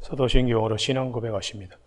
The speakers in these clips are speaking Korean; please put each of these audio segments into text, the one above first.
사도신경으로 신앙 고백하십니다.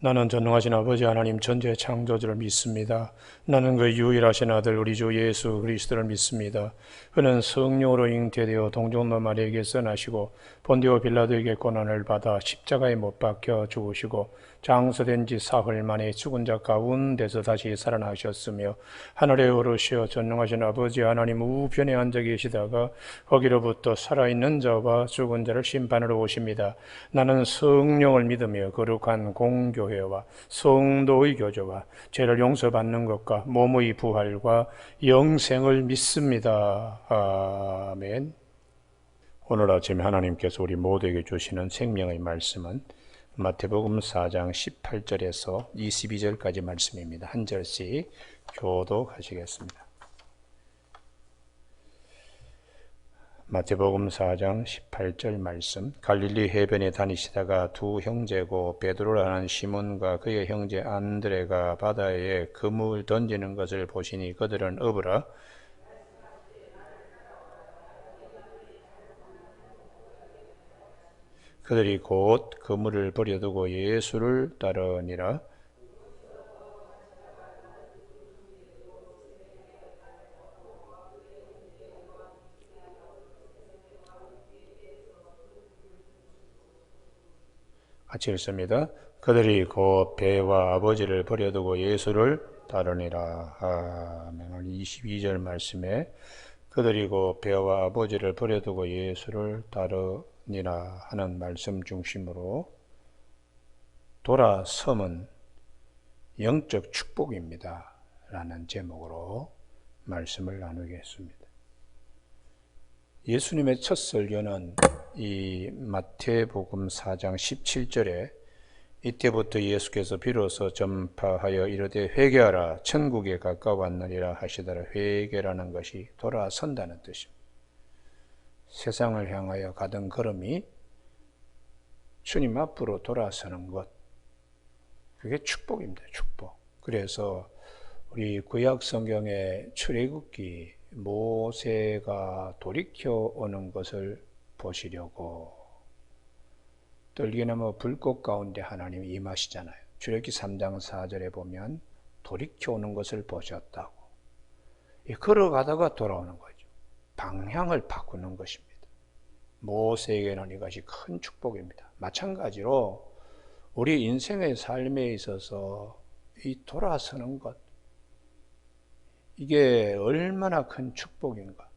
나는 전능하신 아버지 하나님 전지의 창조주를 믿습니다. 나는 그 유일하신 아들 우리 주 예수 그리스도를 믿습니다. 그는 성령으로 잉태되어 동정노 마리아에게서 나시고 본디오 빌라도에게 고난을 받아 십자가에 못 박혀 죽으시고 장사된 지 사흘 만에 죽은 자 가운데서 다시 살아나셨으며 하늘에 오르시어 전능하신 아버지 하나님 우편에 앉아 계시다가 거기로부터 살아있는 자와 죽은 자를 심판하러 오십니다. 나는 성령을 믿으며 거룩한 공교회와 성도의 교제와 죄를 용서받는 것과 몸의 부활과 영생을 믿습니다. 아멘. 오늘 아침 하나님께서 우리 모두에게 주시는 생명의 말씀은 마태복음 4장 18절에서 22절까지 말씀입니다. 한 절씩 교독하시겠습니다. 마태복음 4장 18절 말씀. 갈릴리 해변에 다니시다가 두 형제고 베드로라는 시몬과 그의 형제 안드레가 바다에 그물 던지는 것을 보시니 그들은 업으라 그들이 곧 그물을 버려두고 예수를 따르니라. 같이 읽습니다. 그들이 곧 배와 아버지를 버려두고 예수를 따르니라. 아멘. 22절 말씀에 그들이 곧 배와 아버지를 버려두고 예수를 따르니라 하는 말씀 중심으로 돌아섬은 영적 축복입니다 라는 제목으로 말씀을 나누겠습니다. 예수님의 첫 설교는 이 마태복음 4장 17절에 이때부터 예수께서 비로소 전파하여 이르되 회개하라 천국에 가까웠느니라 하시더라. 회개라는 것이 돌아선다는 뜻입니다. 세상을 향하여 가던 걸음이 주님 앞으로 돌아서는 것, 그게 축복입니다. 축복. 그래서 우리 구약 성경의 출애굽기 모세가 돌이켜 오는 것을 보시려고 떨기나무 불꽃 가운데 하나님이 임하시잖아요. 출애굽기 3장 4절에 보면 돌이켜 오는 것을 보셨다고. 걸어가다가 돌아오는 거죠. 방향을 바꾸는 것입니다. 모세에게는 이것이 큰 축복입니다. 마찬가지로 우리 인생의 삶에 있어서 이 돌아서는 것, 이게 얼마나 큰 축복인가.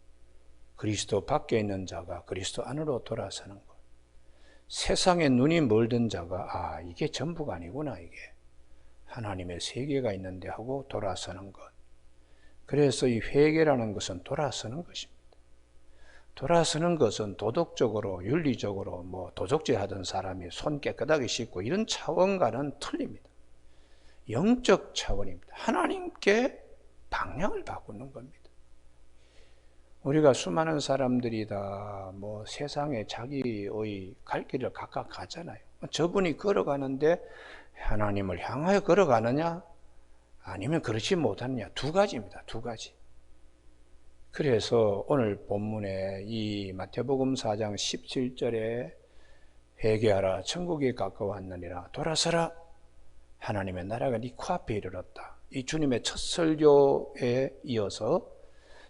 그리스도 밖에 있는 자가 그리스도 안으로 돌아서는 것. 세상에 눈이 멀던 자가 이게 전부가 아니구나. 이게 하나님의 세계가 있는데 하고 돌아서는 것. 그래서 이 회개라는 것은 돌아서는 것입니다. 돌아서는 것은 도덕적으로 윤리적으로 도적질 하던 사람이 손 깨끗하게 씻고 이런 차원과는 틀립니다. 영적 차원입니다. 하나님께 방향을 바꾸는 겁니다. 우리가 수많은 사람들이 다 세상에 자기의 갈 길을 각각 가잖아요. 저분이 걸어가는데 하나님을 향하여 걸어가느냐 아니면 그렇지 못하느냐, 두 가지입니다. 두 가지. 그래서 오늘 본문에 이 마태복음 4장 17절에 회개하라 천국이 가까웠느니라 돌아서라 하나님의 나라가 네 코앞에 이르렀다. 이 주님의 첫 설교에 이어서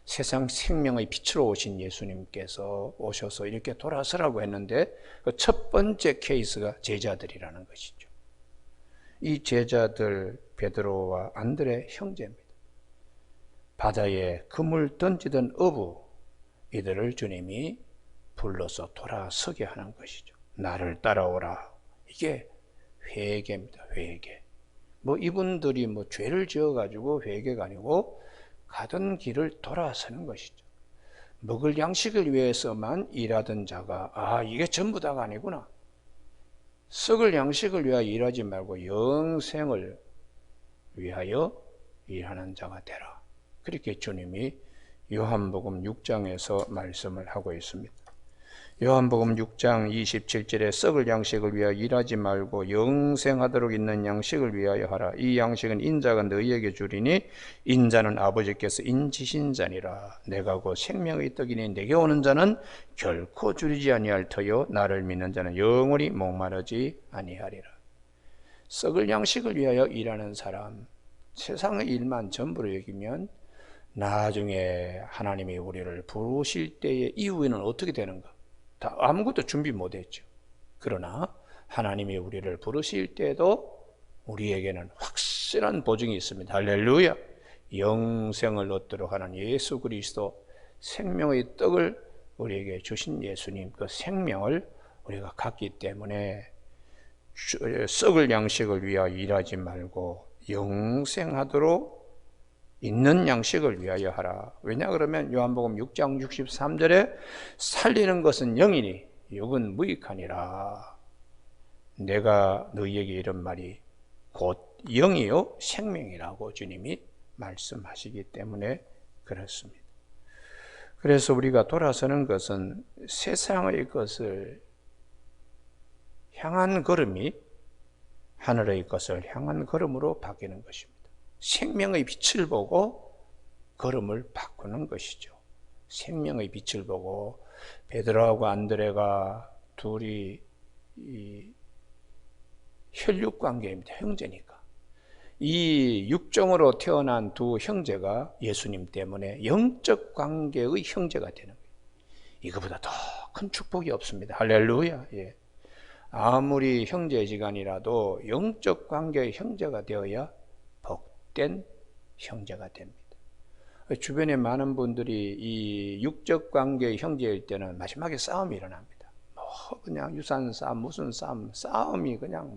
세상 생명의 빛으로 오신 예수님께서 오셔서 이렇게 돌아서라고 했는데 그 첫 번째 케이스가 제자들이라는 것이죠. 이 제자들 베드로와 안드레 형제입니다. 바다에 그물 던지던 어부 이들을 주님이 불러서 돌아서게 하는 것이죠. 나를 따라오라. 이게 회개입니다. 회개. 이분들이 죄를 지어가지고 회개가 아니고 가던 길을 돌아서는 것이죠. 먹을 양식을 위해서만 일하던 자가 이게 전부 다가 아니구나. 썩을 양식을 위하여 일하지 말고 영생을 위하여 일하는 자가 되라. 그렇게 주님이 요한복음 6장에서 말씀을 하고 있습니다. 요한복음 6장 27절에 썩을 양식을 위하여 일하지 말고 영생하도록 있는 양식을 위하여 하라. 이 양식은 인자가 너희에게 주리니 인자는 아버지께서 인치신 자니라. 내가 곧 생명의 떡이니 내게 오는 자는 결코 줄이지 아니할 터요 나를 믿는 자는 영원히 목마르지 아니하리라. 썩을 양식을 위하여 일하는 사람, 세상의 일만 전부로 여기면 나중에 하나님이 우리를 부르실 때의 이후에는 어떻게 되는가? 다 아무것도 준비 못했죠. 그러나 하나님이 우리를 부르실 때도 우리에게는 확실한 보증이 있습니다. 할렐루야. 영생을 얻도록 하는 예수 그리스도 생명의 떡을 우리에게 주신 예수님, 그 생명을 우리가 갖기 때문에 썩을 양식을 위하여 일하지 말고 영생하도록 있는 양식을 위하여 하라. 왜냐 그러면 요한복음 6장 63절에 살리는 것은 영이니 육은 무익하니라. 내가 너희에게 이런 말이 곧 영이요 생명이라고 주님이 말씀하시기 때문에 그렇습니다. 그래서 우리가 돌아서는 것은 세상의 것을 향한 걸음이 하늘의 것을 향한 걸음으로 바뀌는 것입니다. 생명의 빛을 보고 걸음을 바꾸는 것이죠. 생명의 빛을 보고 베드로하고 안드레가 둘이 혈육 관계입니다. 형제니까. 이 육정으로 태어난 두 형제가 예수님 때문에 영적 관계의 형제가 되는 거예요. 이거보다 더 큰 축복이 없습니다. 할렐루야. 예. 아무리 형제지간이라도 영적 관계의 형제가 되어야 복된 형제가 됩니다. 주변에 많은 분들이 이 육적 관계의 형제일 때는 마지막에 싸움이 일어납니다. 그냥 유산 싸움, 무슨 싸움이 그냥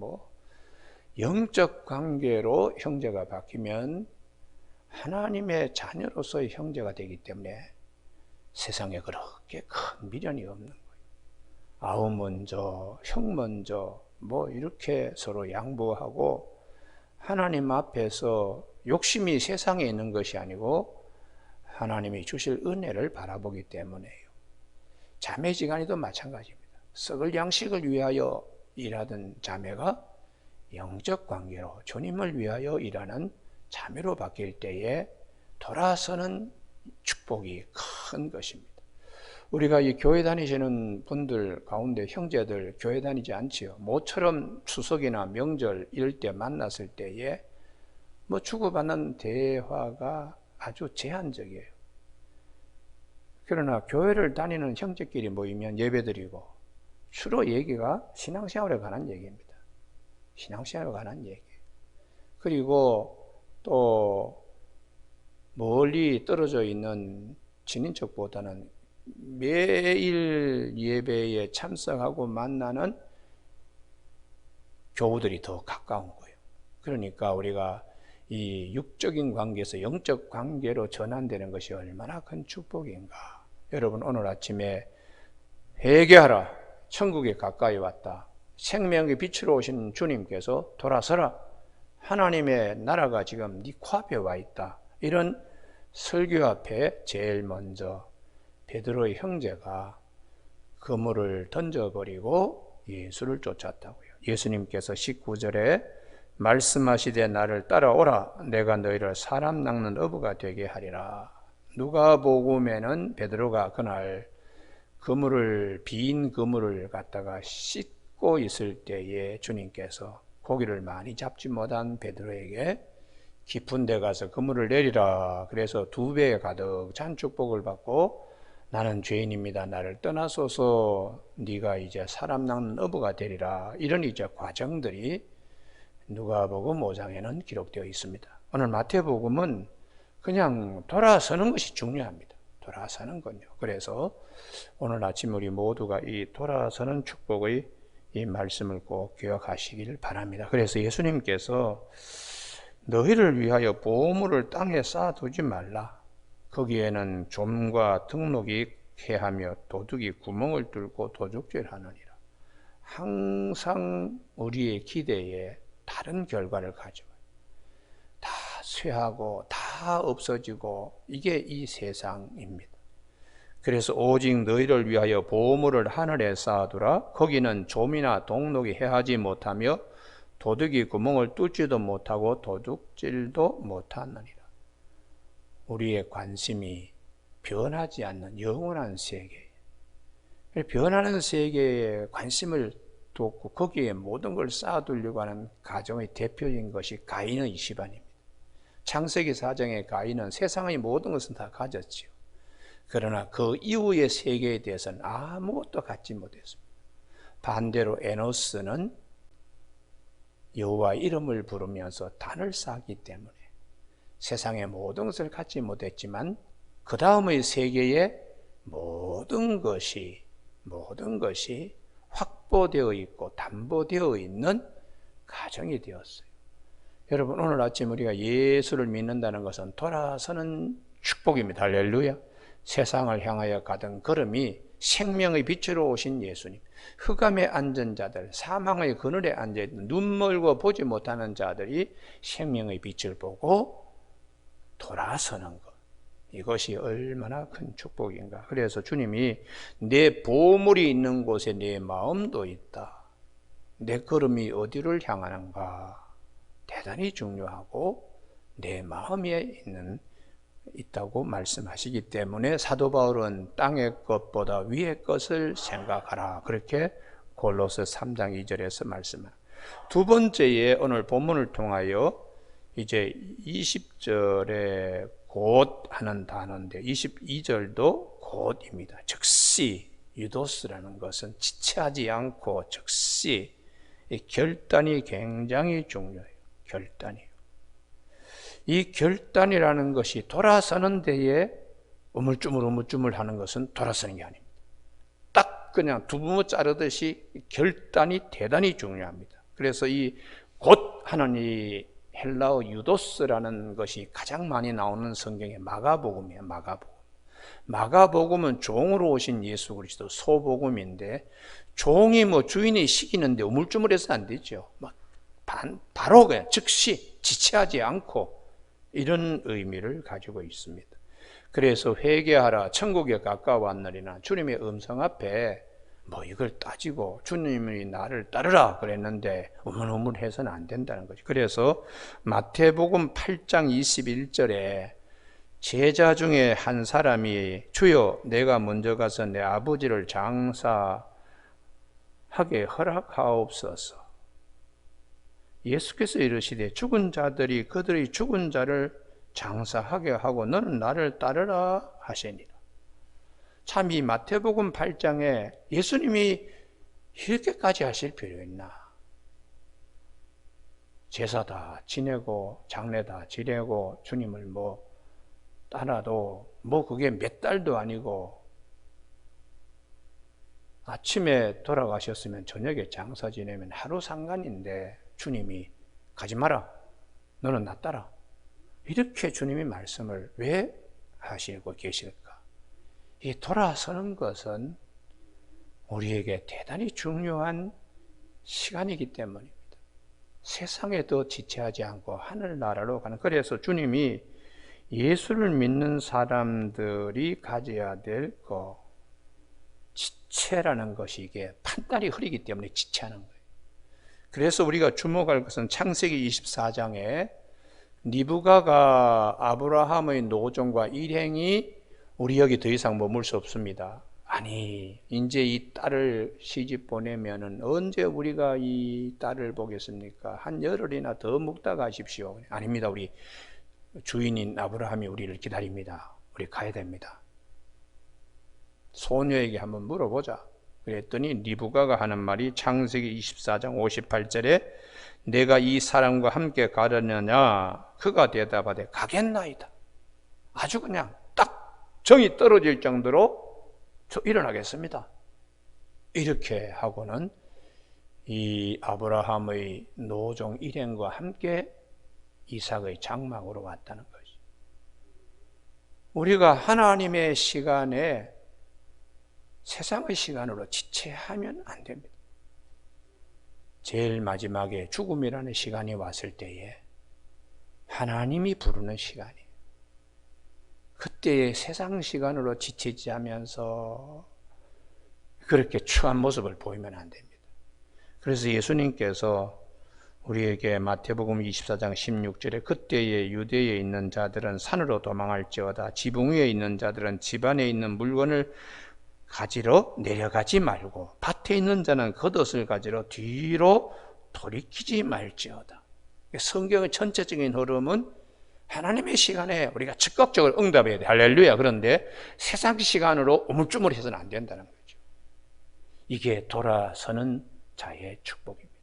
영적 관계로 형제가 바뀌면 하나님의 자녀로서의 형제가 되기 때문에 세상에 그렇게 큰 미련이 없는 거예요. 아우 먼저, 형 먼저, 이렇게 서로 양보하고 하나님 앞에서 욕심이 세상에 있는 것이 아니고 하나님이 주실 은혜를 바라보기 때문에요. 자매지간에도 마찬가지입니다. 썩을 양식을 위하여 일하던 자매가 영적 관계로 주님을 위하여 일하는 자매로 바뀔 때에 돌아서는 축복이 큰 것입니다. 우리가 이 교회 다니시는 분들 가운데 형제들 교회 다니지 않지요. 모처럼 추석이나 명절 이럴 때 만났을 때에 주고받는 대화가 아주 제한적이에요. 그러나 교회를 다니는 형제끼리 모이면 예배드리고 주로 얘기가 신앙생활에 관한 얘기입니다. 신앙생활에 관한 얘기. 그리고 또 멀리 떨어져 있는 친인척보다는 매일 예배에 참석하고 만나는 교우들이 더 가까운 거예요. 그러니까 우리가 이 육적인 관계에서 영적 관계로 전환되는 것이 얼마나 큰 축복인가. 여러분 오늘 아침에 회개하라. 천국에 가까이 왔다. 생명의 빛으로 오신 주님께서 돌아서라. 하나님의 나라가 지금 네 코앞에 와 있다. 이런 설교 앞에 제일 먼저 베드로의 형제가 그물을 던져버리고 예수를 쫓았다고요. 예수님께서 19절에 말씀하시되 나를 따라오라. 내가 너희를 사람 낚는 어부가 되게 하리라. 누가복음에는 베드로가 그날 빈 그물을 갖다가 씻고 있을 때에 주님께서 고기를 많이 잡지 못한 베드로에게 깊은 데 가서 그물을 내리라. 그래서 2배에 가득 찬 축복을 받고 나는 죄인입니다. 나를 떠나소서. 네가 이제 사람 낚는 어부가 되리라. 이런 이제 과정들이 누가복음 5장에는 기록되어 있습니다. 오늘 마태복음은 그냥 돌아서는 것이 중요합니다. 돌아서는 건요. 그래서 오늘 아침 우리 모두가 이 돌아서는 축복의 이 말씀을 꼭 기억하시길 바랍니다. 그래서 예수님께서 너희를 위하여 보물을 땅에 쌓아두지 말라. 거기에는 좀과 등록이 해하며 도둑이 구멍을 뚫고 도둑질하느니라. 항상 우리의 기대에 다른 결과를 가져와요. 다 쇠하고 다 없어지고 이게 이 세상입니다. 그래서 오직 너희를 위하여 보물을 하늘에 쌓아두라. 거기는 좀이나 동록이 해하지 못하며 도둑이 구멍을 뚫지도 못하고 도둑질도 못하느니라. 우리의 관심이 변하지 않는 영원한 세계, 변하는 세계에 관심을 뒀고 거기에 모든 걸 쌓아두려고 하는 가정의 대표적인 것이 가인의 집안입니다. 창세기 4장의 가인은 세상의 모든 것은 다 가졌지요. 그러나 그 이후의 세계에 대해서는 아무것도 갖지 못했습니다. 반대로 에노스는 여호와 이름을 부르면서 단을 쌓기 때문에 세상의 모든 것을 갖지 못했지만 그 다음의 세계에 모든 것이 확보되어 있고 담보되어 있는 가정이 되었어요. 여러분, 오늘 아침 우리가 예수를 믿는다는 것은 돌아서는 축복입니다. 할렐루야. 세상을 향하여 가던 걸음이 생명의 빛으로 오신 예수님, 흑암에 앉은 자들, 사망의 그늘에 앉아있는 눈 멀고 보지 못하는 자들이 생명의 빛을 보고 돌아서는 것, 이것이 얼마나 큰 축복인가. 그래서 주님이 내 보물이 있는 곳에 내 마음도 있다, 내 걸음이 어디를 향하는가 대단히 중요하고 내 마음에 있다고 말씀하시기 때문에 사도 바울은 땅의 것보다 위의 것을 생각하라, 그렇게 골로새 3장 2절에서 말씀합니다. 두 번째에 오늘 본문을 통하여 이제 20절에 곧 하는 단어인데 22절도 곧입니다. 즉시, 유도스라는 것은 지체하지 않고 즉시, 이 결단이 굉장히 중요해요. 결단이요. 이 결단이라는 것이 돌아서는 데에 우물쭈물 하는 것은 돌아서는 게 아닙니다. 딱 그냥 두부모 자르듯이 결단이 대단히 중요합니다. 그래서 이 곧 하는 이 헬라어 유도스라는 것이 가장 많이 나오는 성경의 마가복음이에요. 마가복음은 종으로 오신 예수 그리스도 소복음인데, 종이 주인이 시키는데 우물쭈물해서 안 되죠. 바로 그냥 즉시 지체하지 않고 이런 의미를 가지고 있습니다. 그래서 회개하라, 천국에 가까워왔느니라, 주님의 음성 앞에 이걸 따지고 주님이 나를 따르라 그랬는데 우물우물해서는 안 된다는 거죠. 그래서 마태복음 8장 21절에 제자 중에 한 사람이 주여 내가 먼저 가서 내 아버지를 장사하게 허락하옵소서. 예수께서 이르시되 죽은 자들이 그들의 죽은 자를 장사하게 하고 너는 나를 따르라 하시니라. 참 이 마태복음 8장에 예수님이 이렇게까지 하실 필요 있나? 제사 다 지내고 장례 다 지내고 주님을 따라도 그게 몇 달도 아니고 아침에 돌아가셨으면 저녁에 장사 지내면 하루 상관인데 주님이 가지 마라, 너는 나 따라, 이렇게 주님이 말씀을 왜 하시고 계실까? 이 돌아서는 것은 우리에게 대단히 중요한 시간이기 때문입니다. 세상에 더 지체하지 않고 하늘나라로 가는, 그래서 주님이 예수를 믿는 사람들이 가져야 될 지체라는 것이 이게 판단이 흐리기 때문에 지체하는 거예요. 그래서 우리가 주목할 것은 창세기 24장에 리브가가 아브라함의 노종과 일행이 우리 여기 더 이상 머물 수 없습니다. 아니, 이제 이 딸을 시집 보내면은 언제 우리가 이 딸을 보겠습니까? 한 열흘이나 더 묵다 가십시오. 아닙니다. 우리 주인인 아브라함이 우리를 기다립니다. 우리 가야 됩니다. 소녀에게 한번 물어보자. 그랬더니 리브가가 하는 말이 창세기 24장 58절에 내가 이 사람과 함께 가려느냐? 그가 대답하되 가겠나이다. 아주 그냥 딱 정이 떨어질 정도로 저 일어나겠습니다. 이렇게 하고는 이 아브라함의 노종 일행과 함께 이삭의 장막으로 왔다는 것이. 우리가 하나님의 시간에 세상의 시간으로 지체하면 안 됩니다. 제일 마지막에 죽음이라는 시간이 왔을 때에 하나님이 부르는 시간이에요. 그때의 세상 시간으로 지치지 하면서 그렇게 추한 모습을 보이면 안 됩니다. 그래서 예수님께서 우리에게 마태복음 24장 16절에 그때의 유대에 있는 자들은 산으로 도망할지어다 지붕 위에 있는 자들은 집 안에 있는 물건을 가지러 내려가지 말고 밭에 있는 자는 겉옷을 가지러 뒤로 돌이키지 말지어다. 성경의 전체적인 흐름은 하나님의 시간에 우리가 적극적으로 응답해야 돼. 할렐루야. 그런데 세상 시간으로 우물쭈물해서는 안 된다는 거죠. 이게 돌아서는 자의 축복입니다.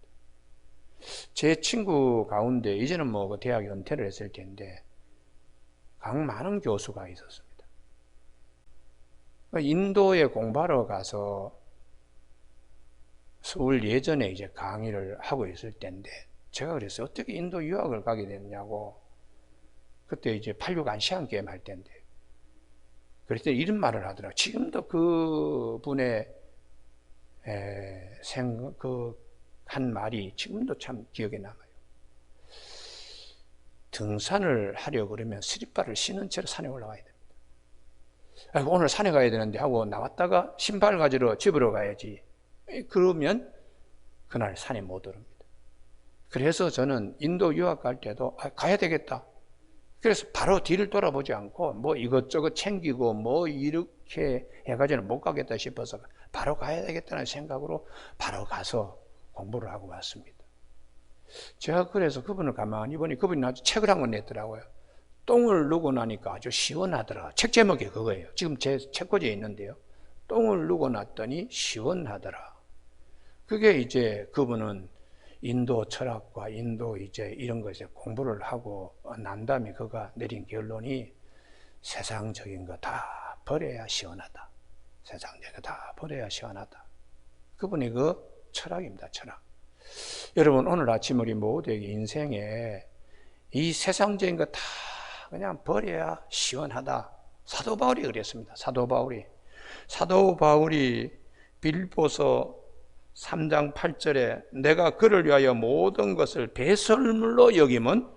제 친구 가운데 이제는 뭐 대학 은퇴를 했을 텐데 각 많은 교수가 있었습니다. 인도에 공부하러 가서 서울 예전에 이제 강의를 하고 있을 때인데 제가 그랬어요. 어떻게 인도 유학을 가게 됐냐고. 그때 이제 8.6 아시안 게임 할 때인데 그랬더니 이런 말을 하더라고요. 지금도 그 분의 한 말이 지금도 참 기억에 남아요. 등산을 하려고 그러면 스리퍼를 신은 채로 산에 올라가야 됩니다. 오늘 산에 가야 되는데 하고 나왔다가 신발 가지러 집으로 가야지. 그러면 그날 산에 못 오릅니다. 그래서 저는 인도 유학 갈 때도 가야 되겠다. 그래서 바로 뒤를 돌아보지 않고 뭐 이것저것 챙기고 뭐 이렇게 해가지고는 못 가겠다 싶어서 바로 가야 되겠다는 생각으로 바로 가서 공부를 하고 왔습니다. 제가 그래서 그분을 가만히 보니 그분이 아주 책을 한 권 냈더라고요. 똥을 누고 나니까 아주 시원하더라. 책 제목이 그거예요. 지금 제 책꽂이에 있는데요. 똥을 누고 났더니 시원하더라. 그게 이제 그분은 인도 철학과 인도 이제 이런 것에 공부를 하고 난 다음에 그가 내린 결론이 세상적인 거 다 버려야 시원하다. 세상적인 거 다 버려야 시원하다. 그분이 그 철학입니다. 철학. 여러분 오늘 아침 우리 모두에게 인생에 이 세상적인 거 다 그냥 버려야 시원하다. 사도 바울이 그랬습니다. 사도 바울이 빌보서 3장 8절에 내가 그를 위하여 모든 것을 배설물로 여김은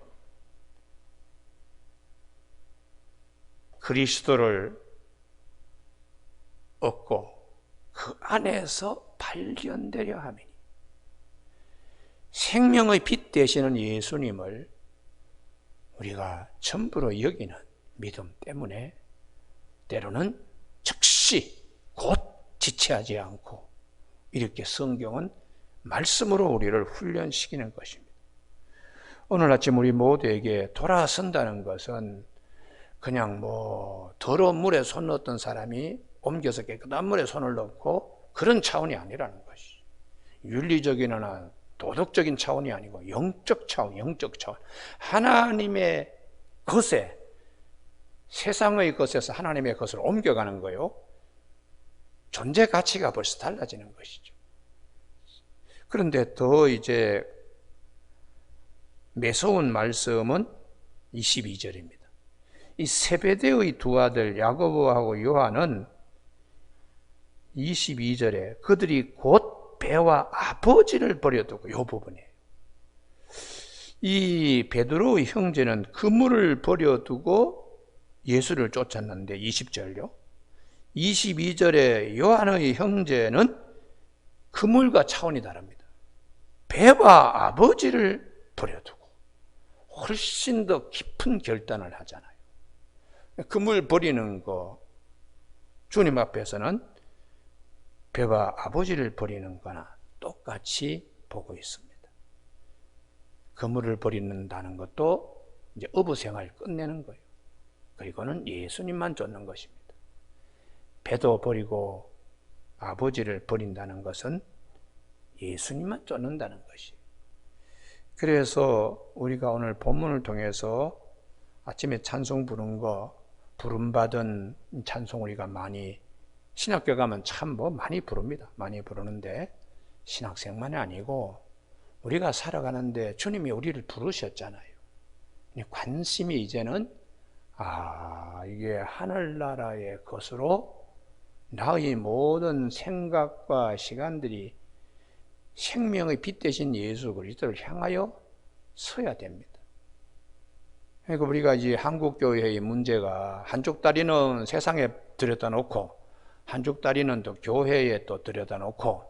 그리스도를 얻고 그 안에서 발견되려 함이니 생명의 빛 되시는 예수님을 우리가 전부로 여기는 믿음 때문에 때로는 즉시 곧 지체하지 않고 이렇게 성경은 말씀으로 우리를 훈련시키는 것입니다. 오늘 아침 우리 모두에게 돌아선다는 것은 그냥 뭐 더러운 물에 손 넣었던 사람이 옮겨서 깨끗한 물에 손을 넣고 그런 차원이 아니라는 것이 윤리적이나 도덕적인 차원이 아니고 영적 차원. 하나님의 것에 세상의 것에서 하나님의 것을 옮겨가는 거요. 존재 가치가 벌써 달라지는 것이죠. 그런데 더 이제 매서운 말씀은 22절입니다. 이 세베대의 두 아들 야고보하고 요한은 22절에 그들이 곧 배와 아버지를 버려두고 이 부분이에요. 이 베드로의 형제는 그물을 버려두고 예수를 쫓았는데 20절요. 22절에 요한의 형제는 그물과 차원이 다릅니다. 배와 아버지를 버려두고 훨씬 더 깊은 결단을 하잖아요. 그물 버리는 거 주님 앞에서는 배와 아버지를 버리는 거나 똑같이 보고 있습니다. 그물을 버린다는 것도 이제 어부 생활을 끝내는 거예요. 그리고는 예수님만 쫓는 것입니다. 배도 버리고 아버지를 버린다는 것은 예수님만 쫓는다는 것이. 그래서 우리가 오늘 본문을 통해서 아침에 찬송 부른 거 부름받은 찬송 우리가 많이 신학교 가면 참 뭐 많이 부릅니다. 많이 부르는데 신학생만이 아니고 우리가 살아가는데 주님이 우리를 부르셨잖아요. 관심이 이제는 이게 하늘나라의 것으로 나의 모든 생각과 시간들이 생명의 빛 대신 예수 그리스도를 향하여 서야 됩니다. 그러니까 우리가 이제 한국 교회의 문제가 한쪽 다리는 세상에 들여다 놓고 한쪽 다리는 또 교회에 또 들여다 놓고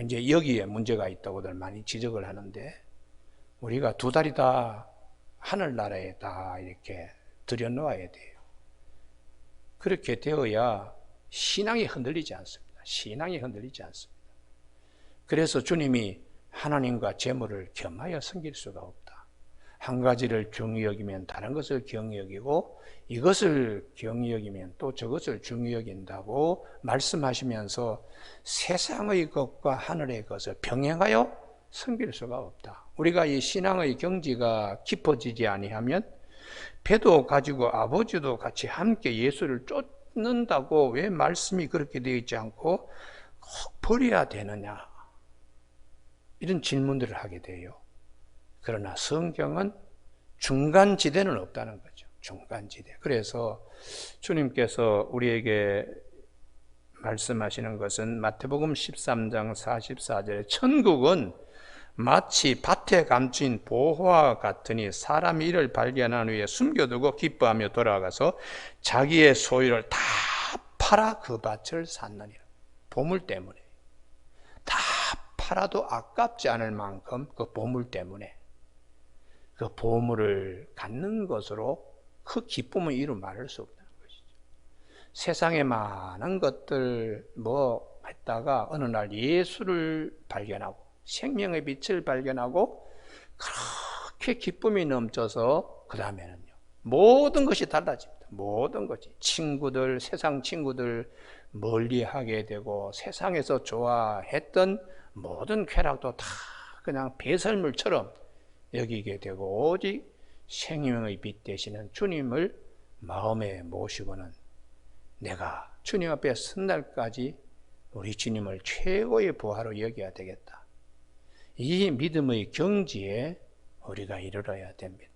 이제 여기에 문제가 있다고들 많이 지적을 하는데, 우리가 두 다리 다 하늘나라에 다 이렇게 들여놓아야 돼요. 그렇게 되어야 신앙이 흔들리지 않습니다. 신앙이 흔들리지 않습니다. 그래서 주님이 하나님과 재물을 겸하여 섬길 수가 없다. 한 가지를 중히 여기면 다른 것을 경히 여기고, 이것을 경히 여기면 또 저것을 중히 여긴다고 말씀하시면서 세상의 것과 하늘의 것을 병행하여 섬길 수가 없다. 우리가 이 신앙의 경지가 깊어지지 아니하면 배도 가지고 아버지도 같이 함께 예수를 쫓는다고 왜 말씀이 그렇게 되어 있지 않고 꼭 버려야 되느냐, 이런 질문들을 하게 돼요. 그러나 성경은 중간지대는 없다는 거죠. 중간지대. 그래서 주님께서 우리에게 말씀하시는 것은 마태복음 13장 44절에 천국은 마치 밭에 감춘 보화와 같으니 사람이 이를 발견한 후에 숨겨두고 기뻐하며 돌아가서 자기의 소유를 다 팔아 그 밭을 샀느니라. 보물 때문에. 다 팔아도 아깝지 않을 만큼 그 보물 때문에, 그 보물을 갖는 것으로 그 기쁨을 이루 말할 수 없다는 것이죠. 세상에 많은 것들 했다가 어느 날 예수를 발견하고 생명의 빛을 발견하고 그렇게 기쁨이 넘쳐서 그 다음에는요, 모든 것이 달라집니다. 모든 것이. 친구들, 세상 친구들 멀리하게 되고, 세상에서 좋아했던 모든 쾌락도 다 그냥 배설물처럼 여기게 되고, 오직 생명의 빛 되시는 주님을 마음에 모시고는 내가 주님 앞에 선 날까지 우리 주님을 최고의 부하로 여겨야 되겠다. 이 믿음의 경지에 우리가 이르러야 됩니다.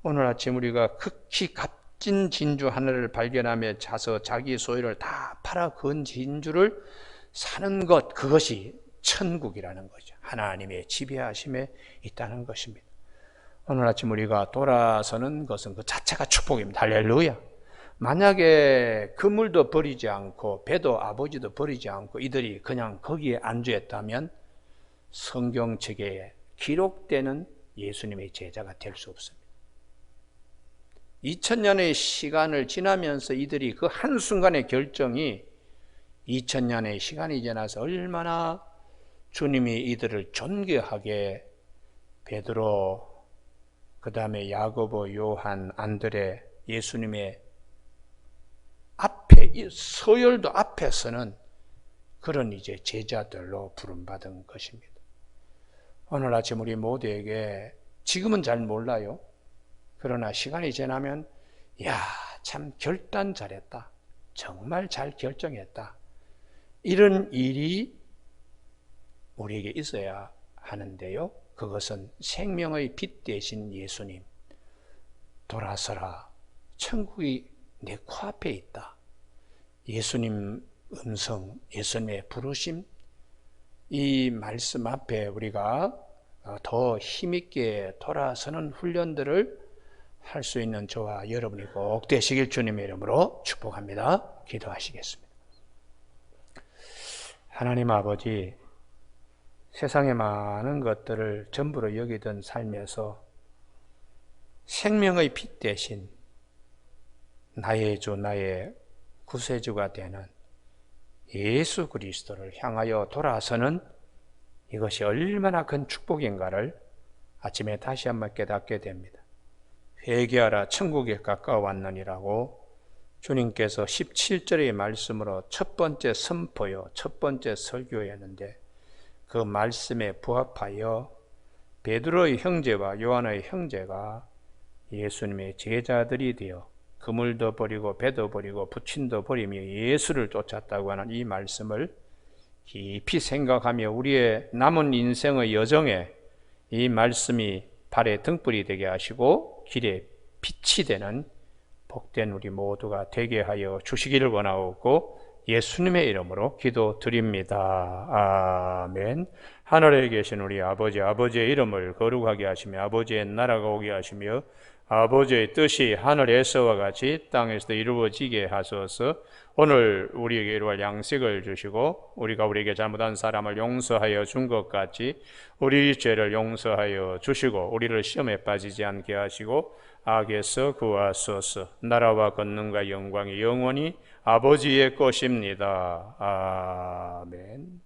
오늘 아침 우리가 극히 값진 진주 하나를 발견하며 자서 자기 소유를 다 팔아 건 진주를 사는 것, 그것이 천국이라는 거죠. 하나님의 지배하심에 있다는 것입니다. 오늘 아침 우리가 돌아서는 것은 그 자체가 축복입니다. 할렐루야. 만약에 그물도 버리지 않고 배도 아버지도 버리지 않고 이들이 그냥 거기에 안주했다면 성경책에 기록되는 예수님의 제자가 될 수 없습니다. 2000년의 시간을 지나면서 이들이 그 한순간의 결정이 2000년의 시간이 지나서 얼마나 주님이 이들을 존귀하게 베드로, 그 다음에 야고보, 요한, 안드레, 예수님의 앞에, 서열도 앞에서는 그런 이제 제자들로 부름받은 것입니다. 오늘 아침 우리 모두에게 지금은 잘 몰라요. 그러나 시간이 지나면 참 결단 잘했다. 정말 잘 결정했다. 이런 일이 우리에게 있어야 하는데요. 그것은 생명의 빛 되신 예수님, 돌아서라, 천국이 내 코앞에 있다. 예수님 음성, 예수님의 부르심, 이 말씀 앞에 우리가 더 힘있게 돌아서는 훈련들을 할 수 있는 저와 여러분이 꼭 되시길 주님의 이름으로 축복합니다. 기도하시겠습니다. 하나님 아버지, 세상의 많은 것들을 전부로 여기던 삶에서 생명의 빛 대신 나의 주, 나의 구세주가 되는 예수 그리스도를 향하여 돌아서는 이것이 얼마나 큰 축복인가를 아침에 다시 한번 깨닫게 됩니다. 회개하라, 천국에 가까워왔느니라고 주님께서 17절의 말씀으로 첫 번째 선포요, 첫 번째 설교였는데, 그 말씀에 부합하여 베드로의 형제와 요한의 형제가 예수님의 제자들이 되어 그물도 버리고 배도 버리고 부친도 버리며 예수를 쫓았다고 하는 이 말씀을 깊이 생각하며 우리의 남은 인생의 여정에 이 말씀이 발의 등불이 되게 하시고 길에 빛이 되는 복된 우리 모두가 되게 하여 주시기를 원하옵고 예수님의 이름으로 기도드립니다. 아멘. 하늘에 계신 우리 아버지, 아버지의 이름을 거룩하게 하시며 아버지의 나라가 오게 하시며 아버지의 뜻이 하늘에서와 같이 땅에서도 이루어지게 하소서. 오늘 우리에게 이루어질 양식을 주시고 우리가 우리에게 잘못한 사람을 용서하여 준 것 같이 우리 죄를 용서하여 주시고 우리를 시험에 빠지지 않게 하시고 악에서 구하소서. 나라와 권능과 영광이 영원히 아버지의 것입니다. 아멘.